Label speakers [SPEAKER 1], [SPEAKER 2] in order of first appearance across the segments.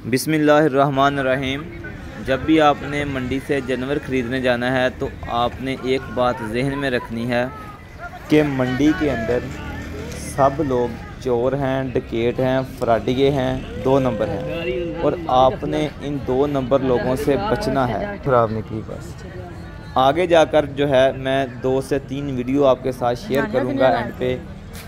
[SPEAKER 1] बिस्मिल्लाहिर्रहमानिर्रहीम। जब भी आपने मंडी से जानवर ख़रीदने जाना है तो आपने एक बात जहन में रखनी है कि मंडी के अंदर सब लोग चोर हैं, डकैत हैं, फराडिये हैं, 2 नंबर हैं और आपने इन 2 नंबर लोगों से बचना है। ख़राब निकली बस। आगे जाकर जो है मैं 2 से 3 वीडियो आपके साथ शेयर करूंगा एंड पे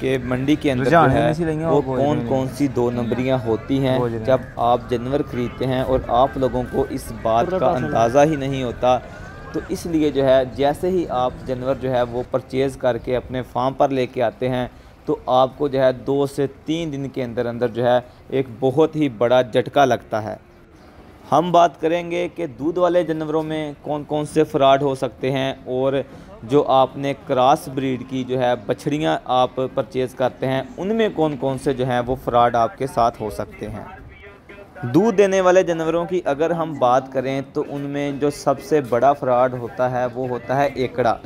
[SPEAKER 1] कि मंडी के अंदर जो है वो कौन कौन सी 2 नंबरियाँ होती हैं जब आप जानवर ख़रीदते हैं और आप लोगों को इस बात का अंदाज़ा ही नहीं होता। तो इसलिए जो है जैसे ही आप जानवर जो है वो परचेज़ करके अपने फार्म पर लेके आते हैं तो आपको जो है 2 से 3 दिन के अंदर अंदर जो है एक बहुत ही बड़ा झटका लगता है। हम बात करेंगे कि दूध वाले जानवरों में कौन कौन से फ्रॉड हो सकते हैं और जो आपने क्रॉस ब्रीड की जो है बछड़ियाँ आप परचेज़ करते हैं उनमें कौन कौन से जो हैं वो फ्रॉड आपके साथ हो सकते हैं। दूध देने वाले जानवरों की अगर हम बात करें तो उनमें जो सबसे बड़ा फ्रॉड होता है वो होता है एकड़ा,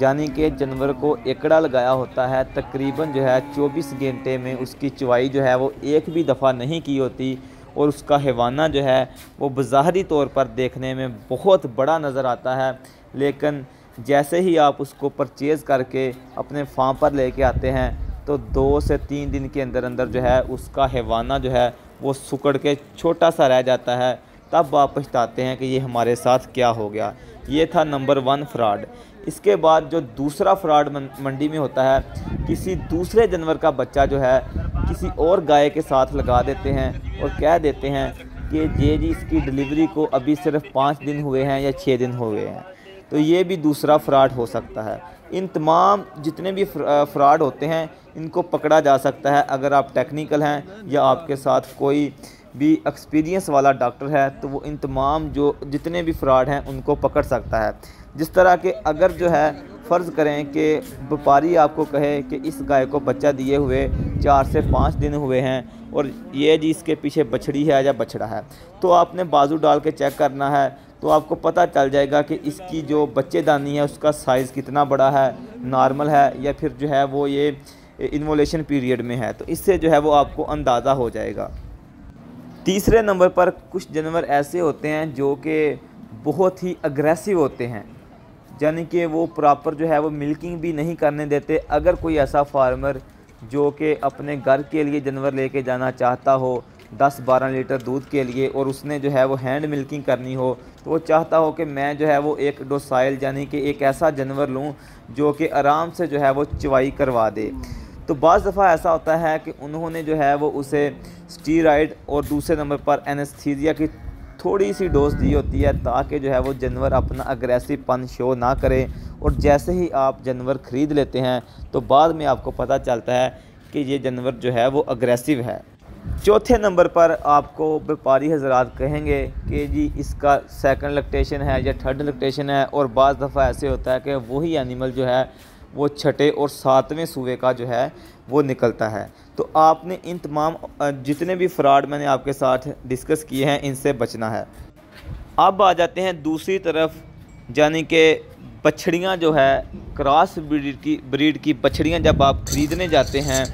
[SPEAKER 1] यानी कि जानवर को एकड़ा लगाया होता है। तकरीबन जो है 24 घंटे में उसकी चवाई जो है वो एक भी दफ़ा नहीं की होती और उसका हैवाना जो है वो बज़ाहरी तौर पर देखने में बहुत बड़ा नज़र आता है, लेकिन जैसे ही आप उसको परचेज़ करके अपने फार्म पर लेके आते हैं तो 2 से 3 दिन के अंदर अंदर जो है उसका हैवाना जो है वो सुकड़ के छोटा सा रह जाता है। तब आप पछताते हैं कि ये हमारे साथ क्या हो गया। ये था नंबर 1 फ्रॉड। इसके बाद जो दूसरा फ्रॉड मंडी में होता है, किसी दूसरे जानवर का बच्चा जो है किसी और गाय के साथ लगा देते हैं और कह देते हैं कि ये जी इसकी डिलीवरी को अभी सिर्फ 5 दिन हुए हैं या 6 दिन हुए हैं। तो ये भी दूसरा फ्रॉड हो सकता है। इन तमाम जितने भी फ्रॉड होते हैं इनको पकड़ा जा सकता है अगर आप टेक्निकल हैं या आपके साथ कोई भी एक्सपीरियंस वाला डॉक्टर है तो वो इन तमाम जो जितने भी फ्रॉड हैं उनको पकड़ सकता है। जिस तरह के अगर जो है फ़र्ज़ करें कि व्यापारी आपको कहे कि इस गाय को बच्चा दिए हुए 4 से 5 दिन हुए हैं और ये जी इसके पीछे बछड़ी है या बछड़ा है, तो आपने बाजू डाल के चेक करना है तो आपको पता चल जाएगा कि इसकी जो बच्चेदानी है उसका साइज़ कितना बड़ा है, नॉर्मल है या फिर जो है वो ये इन्वोलेशन पीरियड में है। तो इससे जो है वो आपको अंदाज़ा हो जाएगा। तीसरे नंबर पर कुछ जानवर ऐसे होते हैं जो कि बहुत ही अग्रेसिव होते हैं, यानी कि वो प्रॉपर जो है वो मिल्किंग भी नहीं करने देते। अगर कोई ऐसा फार्मर जो कि अपने घर के लिए जानवर लेके जाना चाहता हो 10-12 लीटर दूध के लिए और उसने जो है वो हैंड मिल्किंग करनी हो तो वो चाहता हो कि मैं जो है वो एक डोसाइल यानी कि एक ऐसा जानवर लूँ जो कि आराम से जो है वो चवाई करवा दे। तो बाज़ दफ़ा ऐसा होता है कि उन्होंने जो है वो उसे स्टीरॉइड और दूसरे नंबर पर एनेस्थीसिया की थोड़ी सी डोज दी होती है ताकि जो है वो जानवर अपना अग्रेसिवपन शो ना करे। और जैसे ही आप जानवर ख़रीद लेते हैं तो बाद में आपको पता चलता है कि ये जानवर जो है वो अग्रेसिव है। चौथे नंबर पर आपको व्यापारी हजरात कहेंगे कि जी इसका सेकंड लैक्टेशन है या थर्ड लैक्टेशन है, और बाज़ दफ़ा ऐसे होता है कि वही एनिमल जो है वो छठे और 7वें सूबे का जो है वो निकलता है। तो आपने इन तमाम जितने भी फ्रॉड मैंने आपके साथ डिस्कस किए हैं इनसे बचना है। अब आ जाते हैं दूसरी तरफ, यानी कि बछड़ियाँ जो है क्रॉस ब्रीड की बछड़ियाँ जब आप ख़रीदने जाते हैं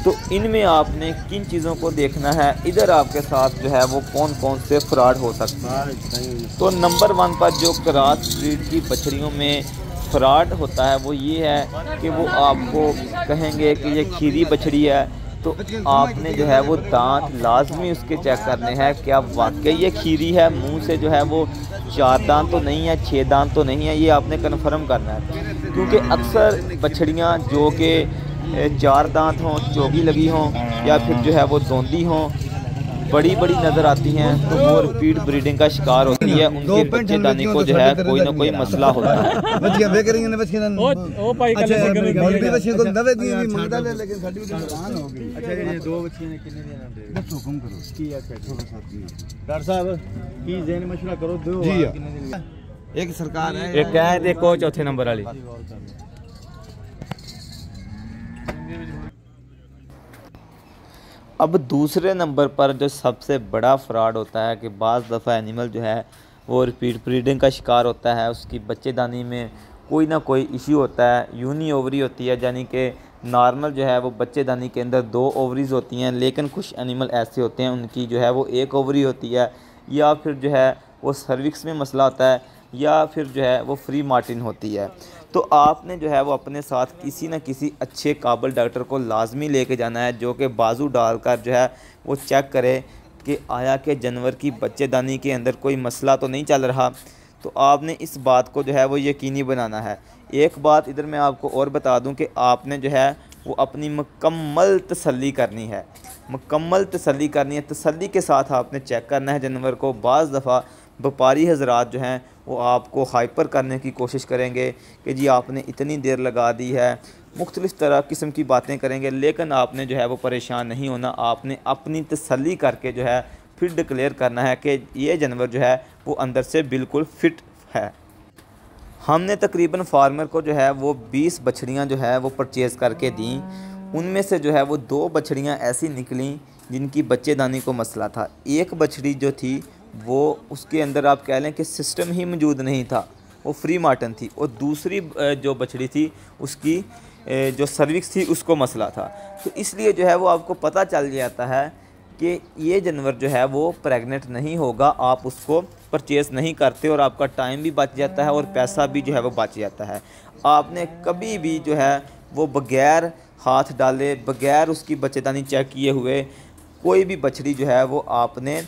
[SPEAKER 1] तो इनमें आपने किन चीज़ों को देखना है, इधर आपके साथ जो है वो कौन कौन से फ्रॉड हो सकते हैं। तो नंबर 1 पर जो क्रॉस ब्रीड की बछड़ियों में फ्रॉड होता है वो ये है कि वो आपको कहेंगे कि ये खीरी बछड़ी है, तो आपने जो है वो दांत लाजमी उसके चेक करने हैं क्या वाकई ये खीरी है, मुंह से जो है वो 4 दांत तो नहीं है, 6 दांत तो नहीं है, ये आपने कन्फर्म करना है। क्योंकि अक्सर बछड़ियाँ जो कि 4 दांत हों, चोगी लगी हों या फिर जो है वो दोंदी हों, बड़ी बड़ी नज़र आती हैं तो वो रिपीट ब्रीडिंग का शिकार होती है। उनके बच्चेदानी को जो है कोई ना कोई मसला होता है।
[SPEAKER 2] एक सरकार है,
[SPEAKER 1] एक है, देखो चौथे नंबर वाली। अब दूसरे नंबर पर जो सबसे बड़ा फ्रॉड होता है कि बाज़ दफ़ा एनिमल जो है वो रिपीट ब्रीडिंग का शिकार होता है, उसकी बच्चेदानी में कोई ना कोई इश्यू होता है, यूनी ओवरी होती है, यानी कि नॉर्मल जो है वो बच्चेदानी के अंदर 2 ओवरीज होती हैं, लेकिन कुछ एनिमल ऐसे होते हैं उनकी जो है वो 1 ओवरी होती है, या फिर जो है वो सर्विक्स में मसला होता है, या फिर जो है वो फ्री मार्टिन होती है। तो आपने जो है वो अपने साथ किसी न किसी अच्छे काबिल डॉक्टर को लाजमी लेके जाना है, जो कि बाजू डालकर जो है वो चेक करे कि आया कि जानवर की बच्चेदानी के अंदर कोई मसला तो नहीं चल रहा। तो आपने इस बात को जो है वो यकीनी बनाना है। एक बात इधर मैं आपको और बता दूं कि आपने जो है वो अपनी मुकम्मल तसल्ली करनी है, मुकम्मल तसल्ली करनी है। तसल्ली के साथ आपने चेक करना है जानवर को। बाज़ दफ़ा व्यापारी हजरात जो हैं वो आपको हाइपर करने की कोशिश करेंगे कि जी आपने इतनी देर लगा दी है, मुख्तलिफ़ तरह किस्म की बातें करेंगे, लेकिन आपने जो है वो परेशान नहीं होना। आपने अपनी तसल्ली करके जो है फिर डिक्लेयर करना है कि ये जानवर जो है वो अंदर से बिल्कुल फ़िट है। हमने तकरीबन फार्मर को जो है वो 20 बछड़ियाँ जो है वो परचेज़ करके दी। उनमें से जो है वो 2 बछड़ियाँ ऐसी निकली जिनकी बच्चेदानी को मसला था। एक बछड़ी जो थी वो उसके अंदर आप कह लें कि सिस्टम ही मौजूद नहीं था, वो फ्री मार्टन थी, और दूसरी जो बछड़ी थी उसकी जो सर्विक्स थी उसको मसला था। तो इसलिए जो है वो आपको पता चल जाता है कि ये जानवर जो है वो प्रेग्नेंट नहीं होगा, आप उसको परचेज़ नहीं करते और आपका टाइम भी बच जाता है और पैसा भी जो है वो बच जाता है। आपने कभी भी जो है वो बग़ैर हाथ डाले, बग़ैर उसकी बच्चेदानी चेक किए हुए कोई भी बछड़ी जो है वो आपने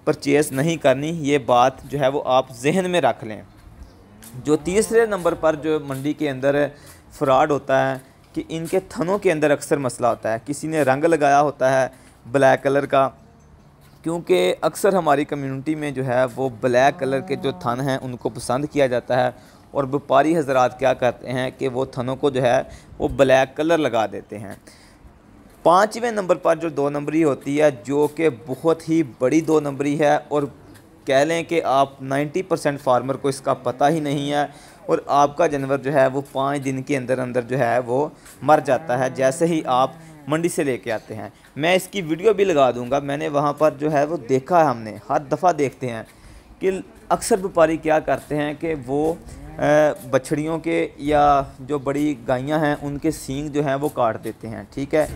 [SPEAKER 1] परचेज़ नहीं करनी। ये बात जो है वो आप जहन में रख लें। जो तीसरे नंबर पर जो मंडी के अंदर फ्रॉड होता है कि इनके थनों के अंदर अक्सर मसला होता है। किसी ने रंग लगाया होता है ब्लैक कलर का, क्योंकि अक्सर हमारी कम्युनिटी में जो है वो ब्लैक कलर के जो थन हैं उनको पसंद किया जाता है, और व्यापारी हजरात क्या करते हैं कि वो थनों को जो है वो ब्लैक कलर लगा देते हैं। 5वें नंबर पर जो 2 नंबरी होती है, जो कि बहुत ही बड़ी 2 नंबरी है, और कह लें कि आप 90% फार्मर को इसका पता ही नहीं है, और आपका जानवर जो है वो 5 दिन के अंदर अंदर जो है वो मर जाता है जैसे ही आप मंडी से लेके आते हैं। मैं इसकी वीडियो भी लगा दूंगा। मैंने वहाँ पर जो है वो देखा है, हमने हर दफ़ा देखते हैं कि अक्सर व्यापारी क्या करते हैं कि वो बछड़ियों के या जो बड़ी गायें हैं उनके सींग जो हैं वो काट देते हैं। ठीक है,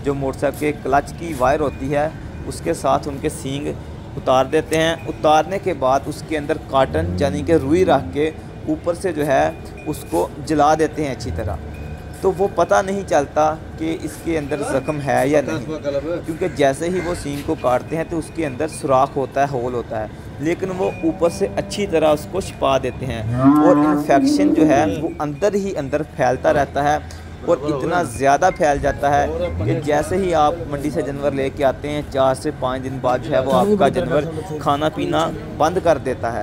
[SPEAKER 1] जो मोटरसाइकिल के क्लच की वायर होती है उसके साथ उनके सींग उतार देते हैं। उतारने के बाद उसके अंदर काटन यानी कि रुई रख के ऊपर से जो है उसको जला देते हैं अच्छी तरह। तो वो पता नहीं चलता कि इसके अंदर ज़ख्म है या नहीं, क्योंकि जैसे ही वो सींग को काटते हैं तो उसके अंदर सुराख होता है, होल होता है, लेकिन वो ऊपर से अच्छी तरह उसको छिपा देते हैं, और इन्फेक्शन जो है वो अंदर ही अंदर फैलता रहता है, और इतना ज़्यादा फैल जाता है कि जैसे ही आप मंडी से जानवर लेके आते हैं 4 से 5 दिन बाद जो है वो आपका जानवर खाना पीना बंद कर देता है।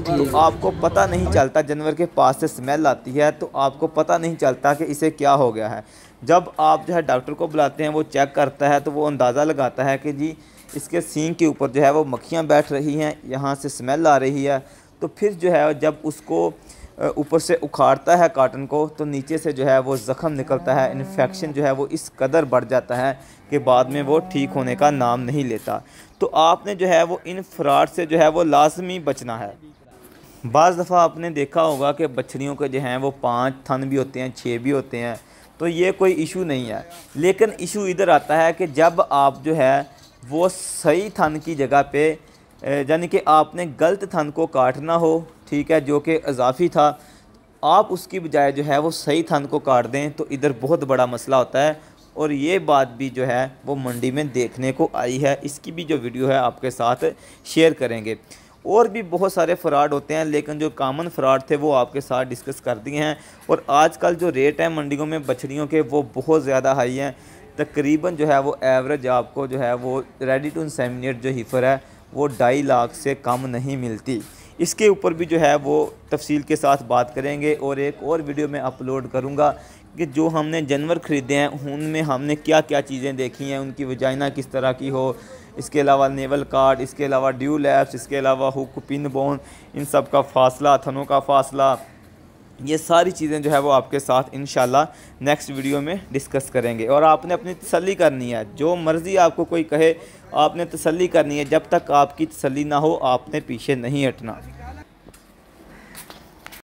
[SPEAKER 1] तो आपको पता नहीं चलता, जानवर के पास से स्मेल आती है तो आपको पता नहीं चलता कि इसे क्या हो गया है। जब आप जो है डॉक्टर को बुलाते हैं, वो चेक करता है तो वो अंदाज़ा लगाता है कि जी इसके सींग के ऊपर जो है वो मक्खियाँ बैठ रही हैं, यहाँ से स्मेल आ रही है। तो फिर जो है जब उसको ऊपर से उखाड़ता है काटन को, तो नीचे से जो है वो ज़ख़म निकलता है। इन्फेक्शन जो है वो इस कदर बढ़ जाता है कि बाद में वो ठीक होने का नाम नहीं लेता। तो आपने जो है वो इन फ्रॉड से जो है वो लाजमी बचना है। बाज़ दफ़ा आपने देखा होगा कि बछड़ियों के जो हैं वो 5 थन भी होते हैं, 6 भी होते हैं, तो ये कोई इशू नहीं है। लेकिन इशू इधर आता है कि जब आप जो है वो सही थन की जगह पे यानी कि आपने गलत थन को काटना हो, ठीक है, जो कि इजाफी था, आप उसकी बजाय जो है वो सही थन को काट दें तो इधर बहुत बड़ा मसला होता है। और ये बात भी जो है वो मंडी में देखने को आई है। इसकी भी जो वीडियो है आपके साथ शेयर करेंगे। और भी बहुत सारे फ्रॉड होते हैं, लेकिन जो कॉमन फ्रॉड थे वो आपके साथ डिस्कस कर दिए हैं। और आजकल जो रेट है मंडियों में बछड़ियों के वो बहुत ज़्यादा हाई हैं। तकरीबन जो है वो एवरेज आपको जो है वो रेडी टू इंसेमिनेट जो हीफर है वो 2.5 लाख से कम नहीं मिलती। इसके ऊपर भी जो है वो तफसील के साथ बात करेंगे, और एक और वीडियो में अपलोड करूँगा कि जो हमने जानवर ख़रीदे हैं उनमें हमने क्या क्या चीज़ें देखी हैं, उनकी वजाइना किस तरह की हो, इसके अलावा नेवल कार्ड, इसके अलावा ड्यू लैप्स, इसके अलावा हुक पिन बोन, इन सब का फासला, थनों का फासला, ये सारी चीज़ें जो है वो आपके साथ इंशाल्लाह नेक्स्ट वीडियो में डिस्कस करेंगे। और आपने अपनी तसल्ली करनी है, जो मर्ज़ी आपको कोई कहे आपने तसल्ली करनी है। जब तक आपकी तसल्ली ना हो आपने पीछे नहीं हटना।